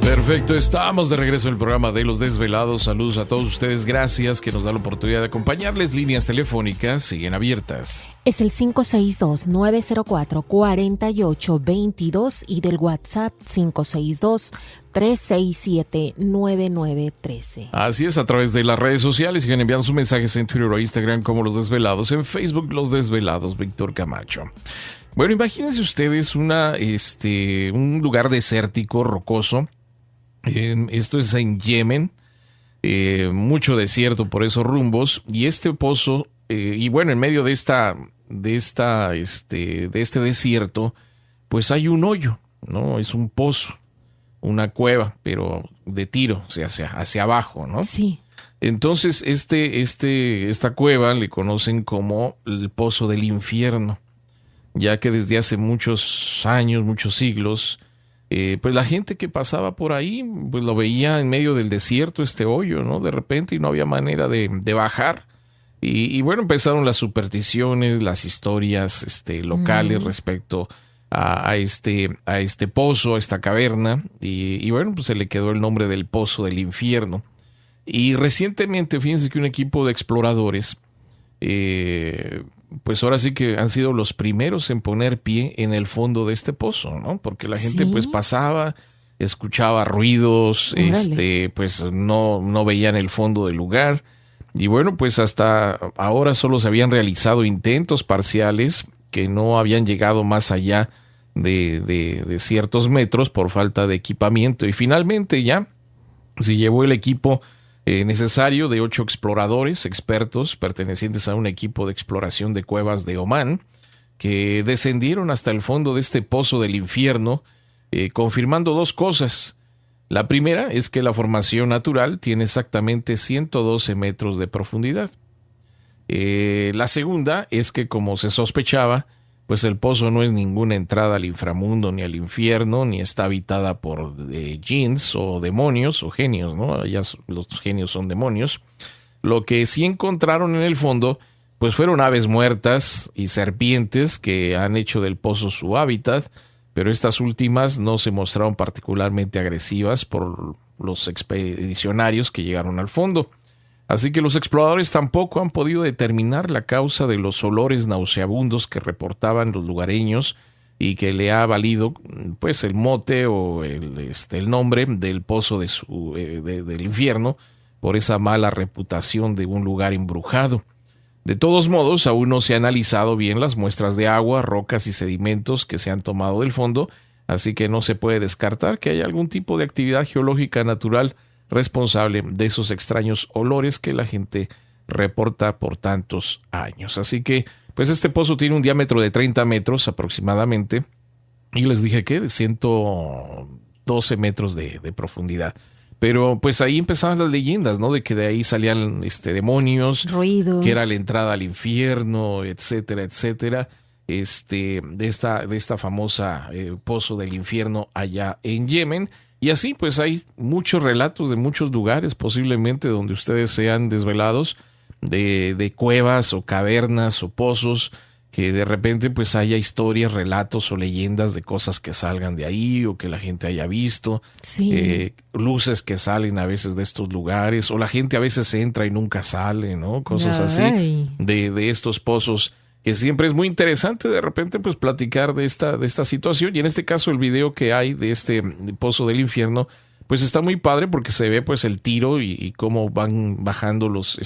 Perfecto, estamos de regreso en el programa de Los Desvelados. Saludos a todos ustedes, gracias que nos da la oportunidad de acompañarles. Líneas telefónicas siguen abiertas. Es el 562-904-4822 y del WhatsApp 562-367-9913. Así es, a través de las redes sociales siguen enviando sus mensajes en Twitter o Instagram como Los Desvelados, en Facebook Los Desvelados, Víctor Camacho. Bueno, imagínense ustedes un lugar desértico, rocoso. Esto es en Yemen, mucho desierto por esos rumbos, y este pozo, y bueno, en medio de este desierto, pues hay un hoyo, ¿no? Es un pozo, una cueva, pero de tiro, o sea, hacia abajo, ¿no? Sí. Entonces, esta cueva le conocen como el Pozo del Infierno, ya que desde hace muchos años, muchos siglos, pues la gente que pasaba por ahí, pues lo veía en medio del desierto, este hoyo, ¿no? De repente, y no había manera de bajar. Y bueno, empezaron las supersticiones, las historias locales respecto a este pozo, a esta caverna. Y bueno, pues se le quedó el nombre del Pozo del Infierno. Y recientemente, fíjense que un equipo de exploradores, pues ahora sí que han sido los primeros en poner pie en el fondo de este pozo, ¿no? Porque la gente pues pasaba, escuchaba ruidos, pues no veían el fondo del lugar. Y bueno, pues hasta ahora solo se habían realizado intentos parciales que no habían llegado más allá de ciertos metros por falta de equipamiento. Y finalmente ya se llevó el equipo necesario de 8 exploradores expertos pertenecientes a un equipo de exploración de cuevas de Omán, que descendieron hasta el fondo de este pozo del infierno, confirmando 2 cosas. La primera es que la formación natural tiene exactamente 112 metros de profundidad. La segunda es que, como se sospechaba, pues el pozo no es ninguna entrada al inframundo ni al infierno, ni está habitada por jinns o demonios o genios, ¿no? Allá los genios son demonios. Lo que sí encontraron en el fondo, pues fueron aves muertas y serpientes que han hecho del pozo su hábitat, pero estas últimas no se mostraron particularmente agresivas por los expedicionarios que llegaron al fondo. Así que los exploradores tampoco han podido determinar la causa de los olores nauseabundos que reportaban los lugareños y que le ha valido pues el mote o el nombre del pozo del infierno por esa mala reputación de un lugar embrujado. De todos modos, aún no se han analizado bien las muestras de agua, rocas y sedimentos que se han tomado del fondo, así que no se puede descartar que haya algún tipo de actividad geológica natural responsable de esos extraños olores que la gente reporta por tantos años. Así que, pues este pozo tiene un diámetro de 30 metros aproximadamente, y les dije que de 112 metros de profundidad. Pero pues ahí empezaban las leyendas, ¿no? De que de ahí salían demonios, ruidos, que era la entrada al infierno, etcétera, etcétera. De esta famosa pozo del infierno allá en Yemen. Y así pues hay muchos relatos de muchos lugares, posiblemente donde ustedes sean desvelados, de cuevas o cavernas o pozos, que de repente pues haya historias, relatos o leyendas de cosas que salgan de ahí o que la gente haya visto, luces que salen a veces de estos lugares, o la gente a veces entra y nunca sale, ¿no? Cosas así de estos pozos, que siempre es muy interesante de repente pues platicar de esta situación. Y en este caso el video que hay de este pozo del infierno pues está muy padre, porque se ve pues el tiro y cómo van bajando los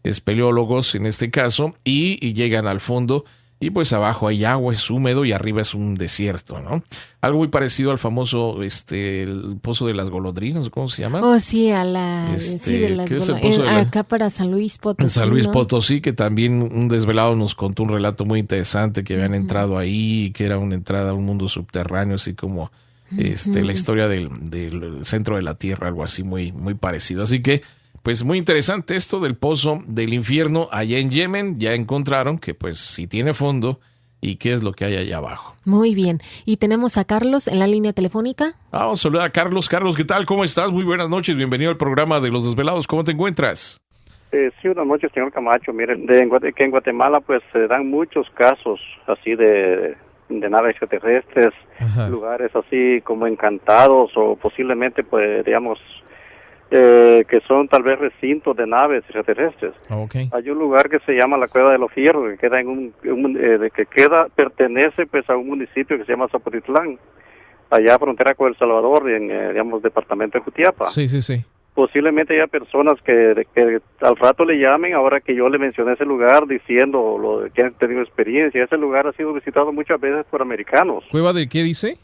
espeleólogos en este caso y llegan al fondo, y pues abajo hay agua, es húmedo, y arriba es un desierto, ¿no? Algo muy parecido al famoso el pozo de las golondrinas, ¿cómo se llama? Oh, sí, a la de las golondrinas. Acá para San Luis Potosí. En San Luis, ¿no? Potosí, que también un desvelado nos contó un relato muy interesante, que habían entrado ahí, que era una entrada a un mundo subterráneo, así como la historia del centro de la Tierra, algo así muy, muy parecido. Así que pues muy interesante esto del pozo del infierno allá en Yemen. Ya encontraron que pues si tiene fondo, y qué es lo que hay allá abajo. Muy bien. ¿Y tenemos a Carlos en la línea telefónica? Vamos a saludar a Carlos. Carlos, ¿qué tal? ¿Cómo estás? Muy buenas noches. Bienvenido al programa de Los Desvelados. ¿Cómo te encuentras? Sí, buenas noches, señor Camacho. Mire, que en Guatemala pues se dan muchos casos así de naves extraterrestres, lugares así como encantados o posiblemente pues digamos que son tal vez recintos de naves extraterrestres. Okay. Hay un lugar que se llama la Cueva de los Fierros, que queda pertenece pues a un municipio que se llama Zapotitlán, allá frontera con El Salvador, en digamos departamento de Jutiapa. Sí. Posiblemente haya personas que al rato le llamen, ahora que yo le mencioné ese lugar, diciendo lo que han tenido experiencia. Ese lugar ha sido visitado muchas veces por americanos. ¿Cueva de qué dice?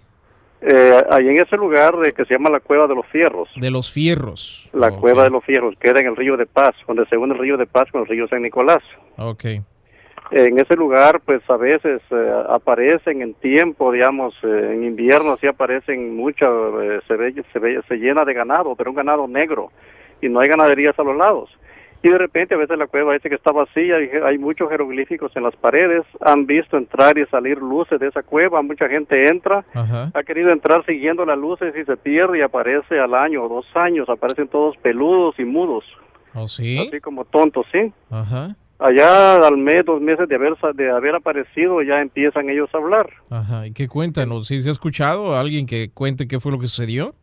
Ahí en ese lugar que se llama la Cueva de los Fierros. De los Fierros. La Cueva de los Fierros, queda en el Río de Paz, donde se une el Río de Paz con el Río San Nicolás. Okay. En ese lugar, pues a veces aparecen en tiempo, digamos, en invierno así aparecen muchas, se llena de ganado, pero un ganado negro, y no hay ganaderías a los lados. Y de repente a veces la cueva dice que está vacía, y hay muchos jeroglíficos en las paredes, han visto entrar y salir luces de esa cueva, mucha gente entra, ha querido entrar siguiendo las luces y se pierde y aparece al año o 2 años, aparecen todos peludos y mudos. ¿Oh, sí? Así como tontos, ¿sí? Ajá. Allá al mes, 2 meses de haber aparecido, ya empiezan ellos a hablar. Ajá. ¿Y qué cuentan? ¿O si se ha escuchado a alguien que cuente qué fue lo que sucedió?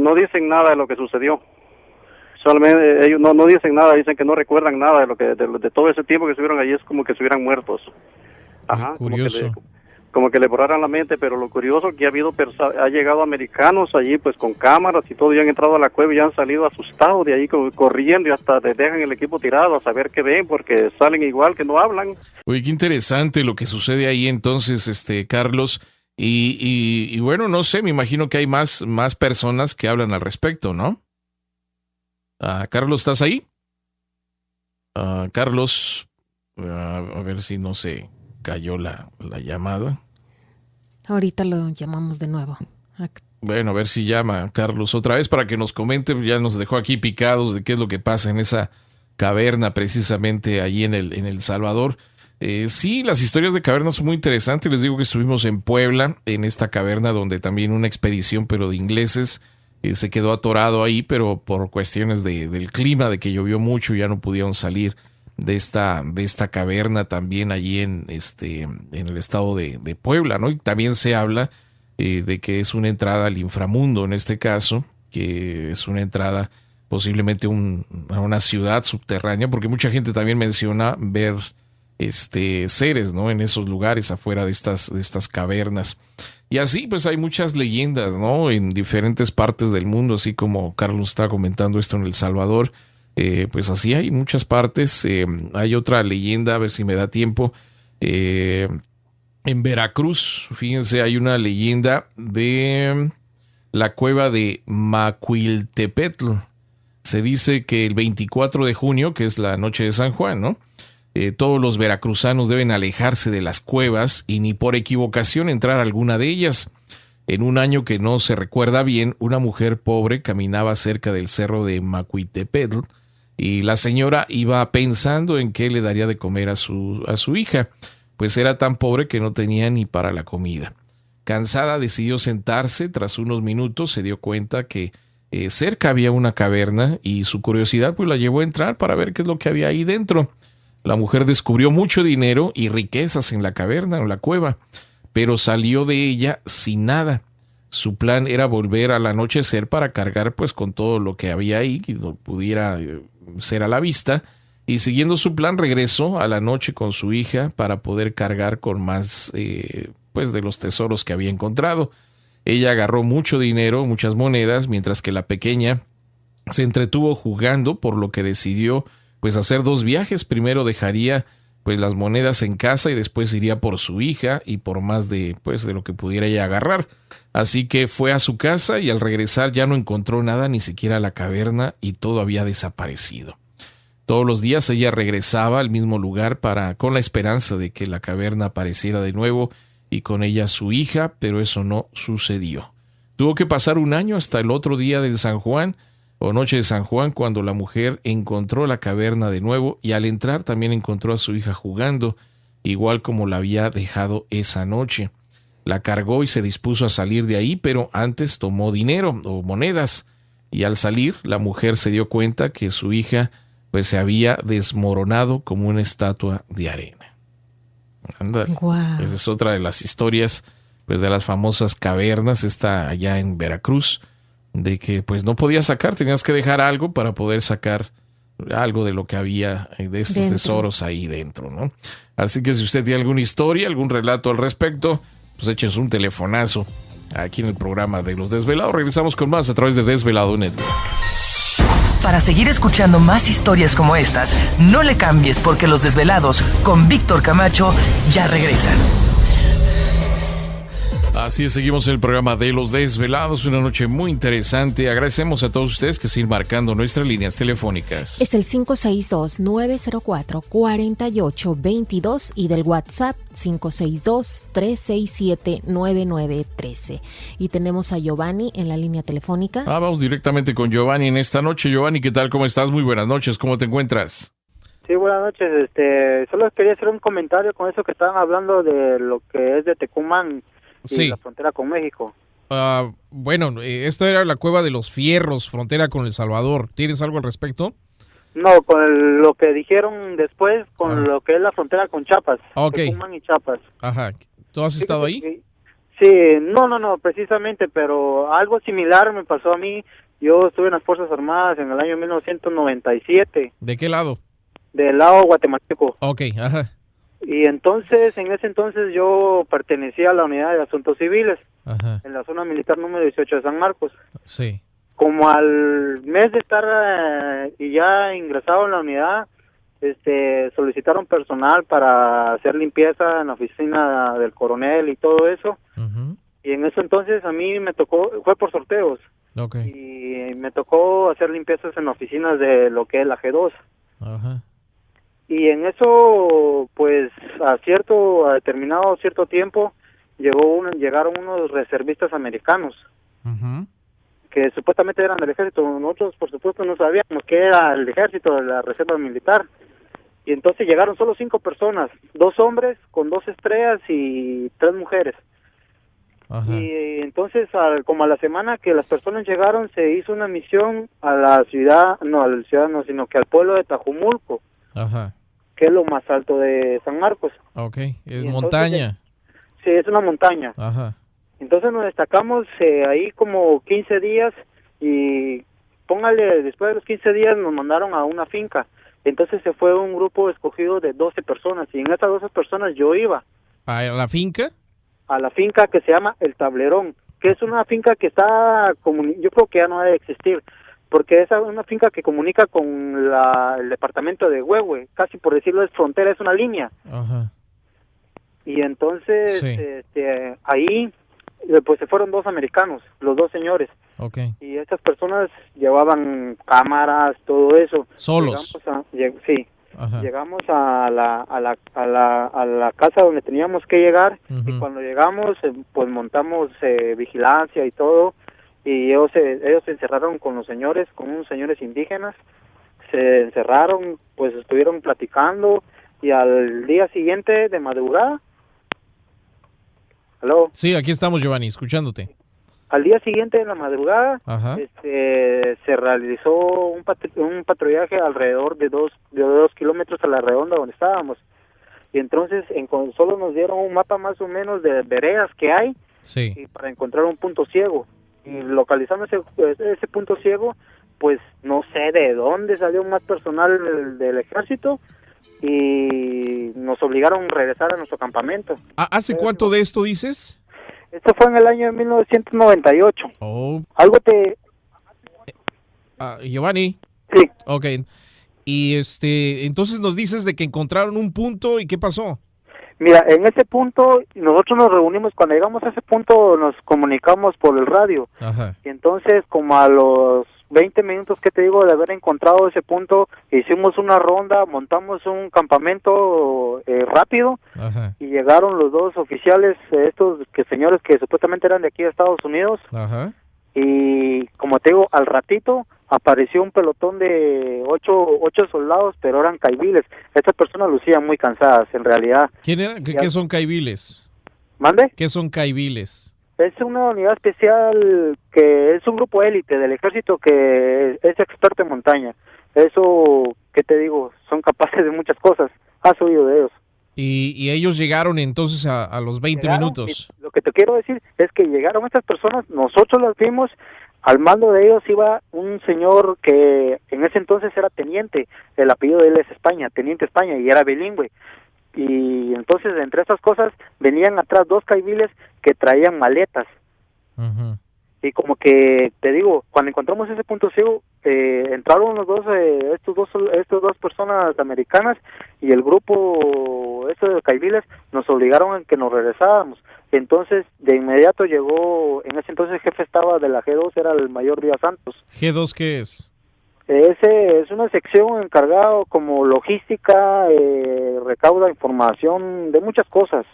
No dicen nada de lo que sucedió. Solamente ellos no dicen nada, dicen que no recuerdan nada de lo que de todo ese tiempo que estuvieron allí, es como que estuvieran muertos. Ajá. Curioso. Como que le borraran la mente, pero lo curioso que ha llegado americanos allí pues con cámaras y todo, y han entrado a la cueva y han salido asustados de ahí corriendo, y hasta dejan el equipo tirado a saber qué ven, porque salen igual que no hablan. Oye, qué interesante lo que sucede ahí entonces, Carlos, y bueno, no sé, me imagino que hay más personas que hablan al respecto, ¿no? Carlos, ¿estás ahí? Carlos, a ver si no se cayó la llamada. Ahorita lo llamamos de nuevo. Bueno, a ver si llama Carlos otra vez para que nos comente. Ya nos dejó aquí picados de qué es lo que pasa en esa caverna precisamente allí en El Salvador. Sí, las historias de cavernas son muy interesantes. Les digo que estuvimos en Puebla, en esta caverna donde también una expedición, pero de ingleses, se quedó atorado ahí, pero por cuestiones del clima, de que llovió mucho, ya no pudieron salir de esta caverna también allí en el estado de Puebla, ¿no? Y también se habla de que es una entrada al inframundo, en este caso, que es una entrada posiblemente a una ciudad subterránea, porque mucha gente también menciona ver seres, ¿no? En esos lugares afuera de estas cavernas. Y así pues hay muchas leyendas, ¿no? En diferentes partes del mundo, así como Carlos está comentando esto en El Salvador. Pues así hay muchas partes. Hay otra leyenda, a ver si me da tiempo. En Veracruz, fíjense, hay una leyenda de la cueva de Macuiltepetl. Se dice que el 24 de junio, que es la noche de San Juan, ¿no? Todos los veracruzanos deben alejarse de las cuevas y ni por equivocación entrar a alguna de ellas. En un año que no se recuerda bien, una mujer pobre caminaba cerca del cerro de Macuiltepetl y la señora iba pensando en qué le daría de comer a su hija, pues era tan pobre que no tenía ni para la comida. Cansada, decidió sentarse. Tras unos minutos se dio cuenta que cerca había una caverna y su curiosidad pues la llevó a entrar para ver qué es lo que había ahí dentro. La mujer descubrió mucho dinero y riquezas en la caverna, en la cueva, pero salió de ella sin nada. Su plan era volver al anochecer para cargar pues con todo lo que había ahí, que no pudiera ser a la vista, y siguiendo su plan regresó a la noche con su hija para poder cargar con más pues de los tesoros que había encontrado. Ella agarró mucho dinero, muchas monedas, mientras que la pequeña se entretuvo jugando, por lo que decidió pues hacer 2 viajes. Primero dejaría pues las monedas en casa y después iría por su hija y por más de lo que pudiera ella agarrar. Así que fue a su casa y al regresar ya no encontró nada, ni siquiera la caverna, y todo había desaparecido. Todos los días ella regresaba al mismo lugar con la esperanza de que la caverna apareciera de nuevo y con ella su hija, pero eso no sucedió. Tuvo que pasar un año hasta el otro día de San Juan, o noche de San Juan, cuando la mujer encontró la caverna de nuevo y al entrar también encontró a su hija jugando. igual como la había dejado esa noche. La cargó y se dispuso a salir de ahí, pero antes tomó dinero o monedas, y al salir la mujer se dio cuenta que su hija pues se había desmoronado como una estatua de arena. Wow. Esa es otra de las historias pues de las famosas cavernas, está allá en Veracruz, de que pues no podías sacar, tenías que dejar algo para poder sacar algo de lo que había de estos tesoros ahí dentro, ¿no? Así que si usted tiene alguna historia, algún relato al respecto, pues échenos un telefonazo aquí en el programa de Los Desvelados. Regresamos con más a través de Desvelado Network. Para seguir escuchando más historias como estas, no le cambies, porque Los Desvelados con Víctor Camacho ya regresan. Así es, seguimos en el programa de Los Desvelados, una noche muy interesante. Agradecemos a todos ustedes que siguen marcando nuestras líneas telefónicas. Es el 562-904-4822 y del WhatsApp 562-367-9913. Y tenemos a Giovanni en la línea telefónica. Vamos directamente con Giovanni en esta noche. Giovanni, ¿qué tal? ¿Cómo estás? Muy buenas noches, ¿cómo te encuentras? Sí, buenas noches. Solo quería hacer un comentario con eso que estaban hablando de lo que es de Tecumán. Y la frontera con México. Bueno, esta era la Cueva de los Fierros, frontera con El Salvador. ¿Tienes algo al respecto? No, con lo que dijeron después, con lo que es la frontera con Chiapas. Okay. Tecumán y Chiapas. Ajá. ¿Tú has estado ahí? Sí, no, precisamente, pero algo similar me pasó a mí. Yo estuve en las Fuerzas Armadas en el año 1997. ¿De qué lado? Del lado guatemalteco. Ok, ajá. Y entonces, en ese entonces yo pertenecía a la unidad de asuntos civiles, ajá, en la zona militar número 18 de San Marcos. Sí. Como al mes de estar y ya ingresado en la unidad, solicitaron personal para hacer limpieza en la oficina del coronel y todo eso. Uh-huh. Y en eso entonces a mí me tocó, fue por sorteos. Okay. Y me tocó hacer limpiezas en oficinas de lo que es la G2. Ajá. Y en eso, pues, a determinado cierto tiempo, llegaron unos reservistas americanos, uh-huh, que supuestamente eran del ejército. Nosotros, por supuesto, no sabíamos que era el ejército de la reserva militar. Y entonces llegaron solo 5 personas, 2 hombres con 2 estrellas y 3 mujeres. ajá. Y entonces, como a la semana que las personas llegaron, se hizo una misión a la ciudad, sino que al pueblo de Tajumulco. Ajá. Que es lo más alto de San Marcos. Ok, es y montaña. Sí, es una montaña. Ajá. Entonces nos destacamos ahí como 15 días y póngale, después de los 15 días nos mandaron a una finca. Entonces se fue un grupo escogido de 12 personas y en esas 12 personas yo iba. ¿A la finca? A la finca que se llama El Tablerón, que es una finca que está, yo creo que ya no debe existir, porque es una finca que comunica con el departamento de Huehue, casi por decirlo es frontera, es una línea. Ajá. Y entonces, sí, ahí, pues se fueron 2 americanos, los 2 señores. Okay. Y estas personas llevaban cámaras, todo eso. ¿Solos? Sí. Ajá. Llegamos a la casa donde teníamos que llegar, uh-huh, y cuando llegamos, pues montamos vigilancia y todo. Y ellos se encerraron con los señores, con unos señores indígenas, se encerraron, pues estuvieron platicando, y al día siguiente de madrugada, ¿aló? Sí, aquí estamos, Giovanni, escuchándote. Al día siguiente de la madrugada, ajá, se realizó un patrullaje alrededor de 2 kilómetros a la redonda donde estábamos, y entonces solo nos dieron un mapa más o menos de veredas que hay, sí, y para encontrar un punto ciego. Y localizando ese punto ciego, pues no sé de dónde salió más personal del ejército y nos obligaron a regresar a nuestro campamento. ¿Hace cuánto de esto dices? Esto fue en el año de 1998. Oh. Algo te... Giovanni. Sí. Ok. Y entonces nos dices de que encontraron un punto, ¿y qué pasó? Mira, en ese punto nosotros nos reunimos, cuando llegamos a ese punto nos comunicamos por el radio. Ajá. Y entonces como a los 20 minutos que te digo de haber encontrado ese punto, hicimos una ronda, montamos un campamento rápido. Ajá. Y llegaron los 2 oficiales, estos señores que supuestamente eran de aquí de Estados Unidos. Ajá. Y como te digo, al ratito apareció un pelotón de ocho soldados, pero eran caiviles. Estas personas lucían muy cansadas, en realidad. ¿Quién era? ¿Qué son caiviles? ¿Mande? ¿Qué son caiviles? Es una unidad especial que es un grupo élite del ejército que es experto en montaña. Eso, ¿qué te digo? Son capaces de muchas cosas. ¿Has oído de ellos? Y ellos llegaron entonces a los 20 minutos. Lo que te quiero decir es que llegaron estas personas, nosotros las vimos, al mando de ellos iba un señor que en ese entonces era teniente, el apellido de él es España, teniente España, y era bilingüe. Y entonces entre estas cosas venían atrás 2 caiviles que traían maletas. Uh-huh. Y como que, te digo, cuando encontramos ese punto ciego, entraron los dos, estos dos personas americanas y el grupo de caiviles nos obligaron a que nos regresáramos. Entonces, de inmediato llegó, en ese entonces el jefe estaba de la G2, era el mayor Díaz Santos. ¿G2 qué es? Ese es una sección encargada como logística, recauda información de muchas cosas.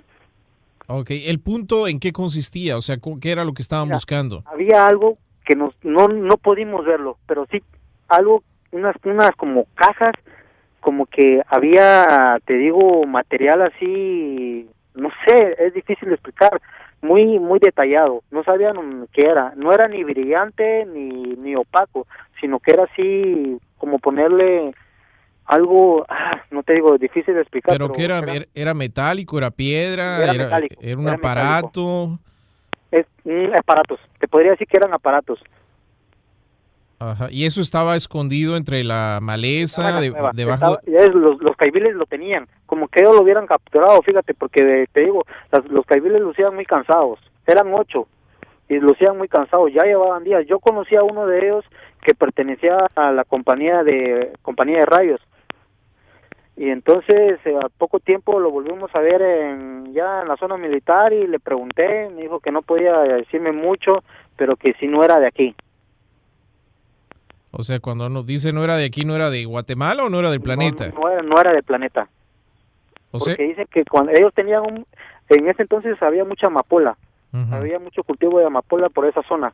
Ok, ¿el punto en qué consistía? O sea, ¿qué era lo que estaban buscando? Había algo que no pudimos verlo, pero sí algo, unas como cajas, como que había, te digo, material así, no sé, es difícil de explicar, muy detallado. No sabían qué era, no era ni brillante ni opaco, sino que era así como ponerle algo, no te digo, difícil de explicar. ¿Pero qué era? ¿Era metálico? ¿Era piedra? Era metálico. ¿Era un aparato? Aparatos, te podría decir que eran aparatos. Ajá. ¿Y eso estaba escondido entre la maleza, debajo? Los caiviles lo tenían, como que ellos lo hubieran capturado, fíjate, porque te digo, los caiviles lucían muy cansados, eran 8, y lucían muy cansados, ya llevaban días. Yo conocí a uno de ellos que pertenecía a la compañía de rayos, y entonces a poco tiempo lo volvimos a ver ya en la zona militar y le pregunté, me dijo que no podía decirme mucho, pero que si no era de aquí. O sea, cuando nos dice no era de aquí, ¿no era de Guatemala o no era del planeta? No era del planeta. Porque dicen que cuando ellos tenían en ese entonces había mucha amapola, había mucho cultivo de amapola por esa zona.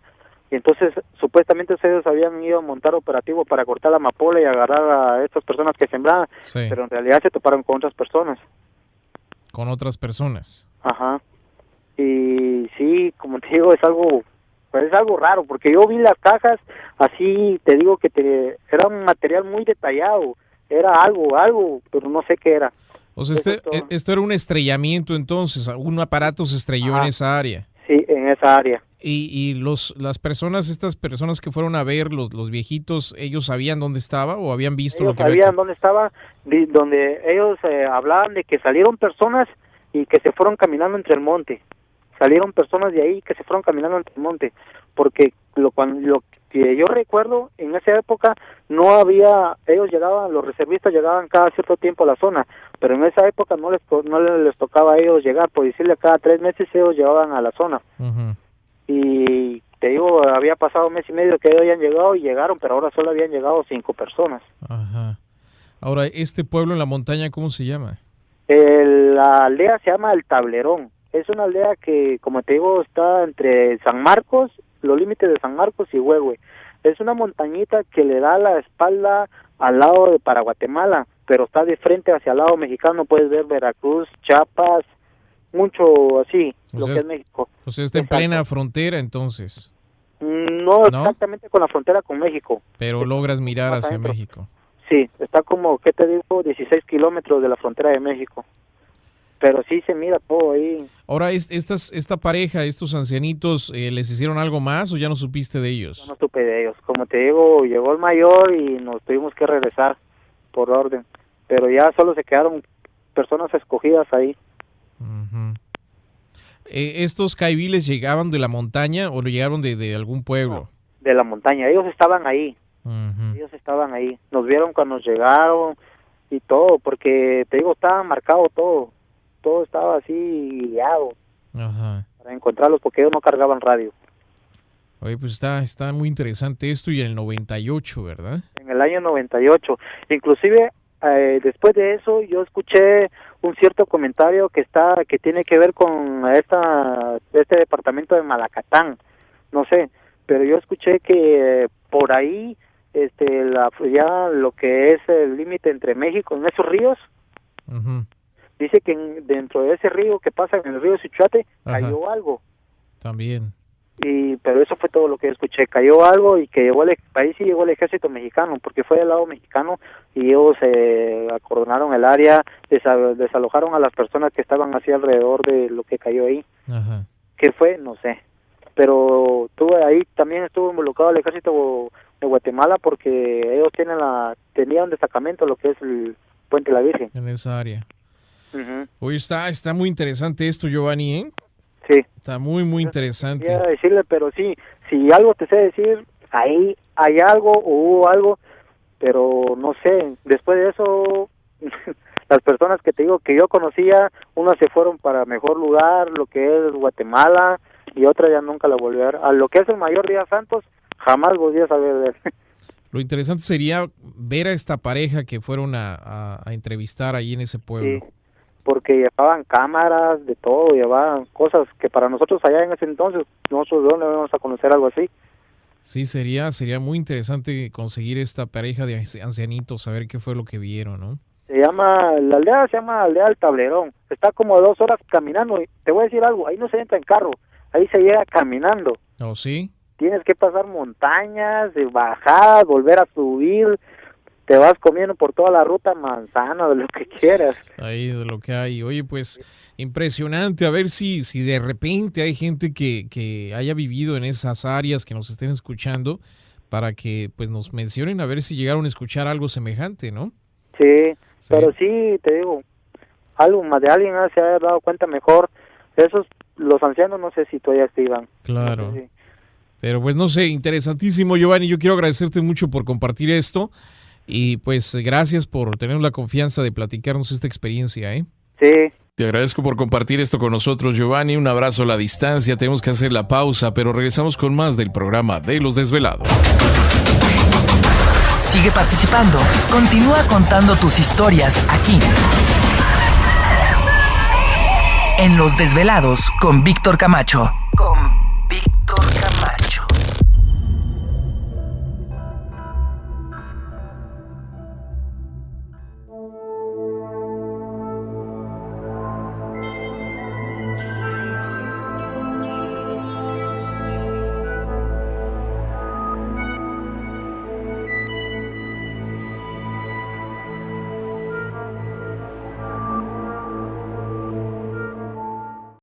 Y entonces supuestamente ellos habían ido a montar operativo para cortar la amapola y agarrar a estas personas que sembraban, pero en realidad se toparon con otras personas. ¿Con otras personas? Ajá. Y sí, como te digo, es algo raro, porque yo vi las cajas, así te digo que era un material muy detallado, era algo, pero no sé qué era. O sea, esto era un estrellamiento entonces, un aparato se estrelló en esa área. Sí, en esa área. Y estas personas que fueron a ver, los viejitos, ¿ellos sabían dónde estaba o habían visto lo que había? Sabían dónde estaba, donde ellos hablaban de que salieron personas y que se fueron caminando entre el monte. Salieron personas de ahí que se fueron caminando entre el monte, porque lo que yo recuerdo, en esa época no había, los reservistas llegaban cada cierto tiempo a la zona, pero en esa época no les tocaba a ellos llegar, por decirle, cada 3 meses ellos llegaban a la zona. Uh-huh. Y te digo, había pasado 1 mes y medio que ellos habían llegado y llegaron, pero ahora solo habían llegado 5 personas. Ajá. Ahora, ¿este pueblo en la montaña cómo se llama? La aldea se llama El Tablerón. Es una aldea que, como te digo, está entre San Marcos, los límites de San Marcos y Huehue. Es una montañita que le da la espalda al lado de para Guatemala, pero está de frente hacia el lado mexicano. Puedes ver Veracruz, Chiapas, mucho así, que es México. O sea, está en plena frontera entonces. No exactamente con la frontera con México. Pero logras mirar hacia México. Sí, está como, ¿qué te digo? 16 kilómetros de la frontera de México. Pero sí se mira todo ahí. Ahora, esta pareja, estos ancianitos, ¿les hicieron algo más o ya no supiste de ellos? Yo no supe de ellos. Como te digo, llegó el mayor y nos tuvimos que regresar por orden. Pero ya solo se quedaron personas escogidas ahí. Uh-huh. ¿Estos caiviles llegaban de la montaña o llegaron de algún pueblo? No, de la montaña. Ellos estaban ahí. Uh-huh. Ellos estaban ahí. Nos vieron cuando llegaron y todo, porque te digo, estaba marcado todo. Todo estaba así guiado. Ajá. Para encontrarlos, porque ellos no cargaban radio. Oye, pues está muy interesante esto, y en el 98, ¿verdad? En el año 98. Inclusive, después de eso, yo escuché un cierto comentario que tiene que ver con este departamento de Malacatán. No sé, pero yo escuché que por ahí, ya lo que es el límite entre México, en esos ríos, dice que dentro de ese río que pasa en el río Suchiate, cayó algo. También. Pero eso fue todo lo que escuché, cayó algo y que ahí sí llegó el ejército mexicano, porque fue del lado mexicano y ellos acordonaron el área, desalojaron a las personas que estaban así alrededor de lo que cayó ahí. ¿Qué fue? No sé, pero también estuvo involucrado el ejército de Guatemala porque ellos tenían un destacamento, lo que es el Puente de la Virgen. En esa área. Oye, está muy interesante esto, Giovanni, ¿eh? Sí. Está muy, muy interesante. Quería decirle, pero sí, si algo te sé decir, ahí hay algo o hubo algo, pero no sé, después de eso, las personas que te digo que yo conocía, unas se fueron para mejor lugar, lo que es Guatemala, y otra ya nunca la volví a ver. A lo que es el Mayor Díaz Santos, jamás volví a saber de él. Lo interesante sería ver a esta pareja que fueron a entrevistar ahí en ese pueblo. Sí, porque llevaban cámaras, de todo, llevaban cosas que para nosotros allá en ese entonces, nosotros de dónde vamos a conocer algo así. Sí, sería muy interesante conseguir esta pareja de ancianitos, saber qué fue lo que vieron, ¿no? La aldea se llama Aldea del Tablerón, está como 2 horas caminando, y te voy a decir algo, ahí no se entra en carro, ahí se llega caminando. ¿Oh, sí? Tienes que pasar montañas, bajadas, volver a subir, te vas comiendo por toda la ruta manzana, de lo que quieras. Ahí de lo que hay. Oye, pues impresionante, a ver si de repente hay gente que haya vivido en esas áreas, que nos estén escuchando, para que pues nos mencionen a ver si llegaron a escuchar algo semejante, ¿no? Sí, pero sí, te digo, algo más de alguien se haya dado cuenta mejor. Los ancianos no sé si todavía activan. Claro. No sé si... Pero pues no sé, interesantísimo, Giovanni. Yo quiero agradecerte mucho por compartir esto y pues gracias por tener la confianza de platicarnos esta experiencia, ¿eh? Sí. Te agradezco por compartir esto con nosotros, Giovanni. Un abrazo a la distancia. Tenemos que hacer la pausa, pero regresamos con más del programa de Los Desvelados. Sigue participando. Continúa contando tus historias aquí. En Los Desvelados con Víctor Camacho.